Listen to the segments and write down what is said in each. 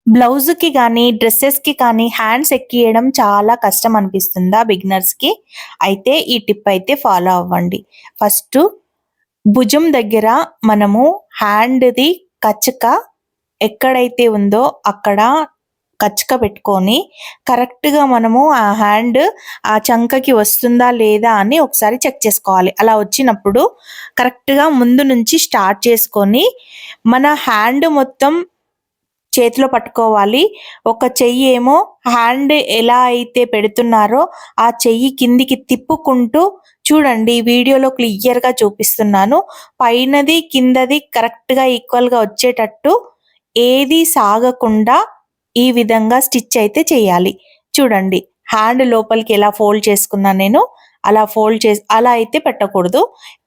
బ్లౌజ్‌కి గానీ, డ్రెసెస్‌కి కానీ హ్యాండ్స్ ఎక్కియడం చాలా కష్టం అనిపిస్తుందా బిగినర్స్‌కి? అయితే ఈ టిప్ అయితే ఫాలో అవ్వండి. ఫస్టు భుజం దగ్గర మనము హ్యాండ్‌ది కచక ఎక్కడైతే ఉందో అక్కడ కచక పెట్టుకొని కరెక్ట్‌గా మనము ఆ హ్యాండ్ ఆ చంకకి వస్తుందా లేదా అని ఒకసారి చెక్ చేసుకోవాలి. అలా వచ్చినప్పుడు కరెక్ట్‌గా ముందు నుంచి స్టార్ట్ చేసుకొని మన హ్యాండ్ మొత్తం చేతిలో పట్టుకోవాలి. ఒక చెయ్యేమో హ్యాండ్ ఎలా అయితే పెడుతున్నారో ఆ చెయ్యి కిందికి తిప్పుకుంటూ చూడండి వీడియోలో క్లియర్‌గా చూపిస్తున్నాను. పైనది, కిందది కరెక్ట్‌గా ఈక్వల్‌గా వచ్చేటట్టు ఏది సాగకుండా ఈ విధంగా స్టిచ్ అయితే చేయాలి. చూడండి హ్యాండ్ లోపలికి ఎలా ఫోల్డ్ చేసుకున్నాను నేను. అలా అయితే పెట్టకూడదు.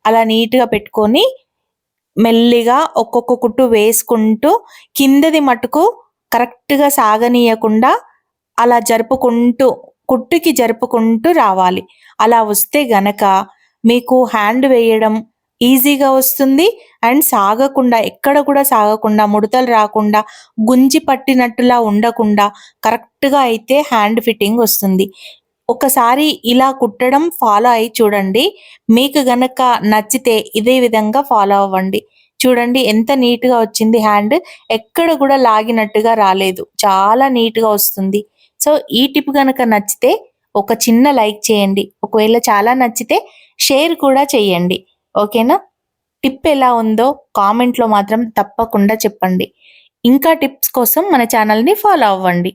అలా నీట్‌గా పెట్టుకొని మెల్లిగా ఒక్కొక్క కుట్టు వేసుకుంటూ కిందది మటుకు కరెక్ట్‌గా సాగనీయకుండా అలా కుట్టుకి జరుపుకుంటూ రావాలి. అలా వస్తే గనక మీకు హ్యాండ్ వేయడం ఈజీగా వస్తుంది. అండ్ సాగకుండా ఎక్కడ కూడా సాగకుండా, ముడతలు రాకుండా, గుంజి పట్టినట్టులా ఉండకుండా కరెక్ట్‌గా అయితే హ్యాండ్ ఫిట్టింగ్ వస్తుంది. ఒకసారి ఇలా కుట్టడం ఫాలో అయ్యి చూడండి. మీకు గనక నచ్చితే ఇదే విధంగా ఫాలో అవ్వండి. చూడండి ఎంత నీట్‌గా వచ్చింది హ్యాండ్. ఎక్కడ కూడా లాగినట్టుగా రాలేదు. చాలా నీట్‌గా వస్తుంది. సో, ఈ టిప్ గనక నచ్చితే ఒక చిన్న లైక్ చేయండి. ఒకవేళ చాలా నచ్చితే షేర్ కూడా చేయండి. ఓకేనా? టిప్ ఎలా ఉందో కామెంట్‌లో మాత్రం తప్పకుండా చెప్పండి. ఇంకా టిప్స్ కోసం మన ఛానెల్‌ని ఫాలో అవ్వండి.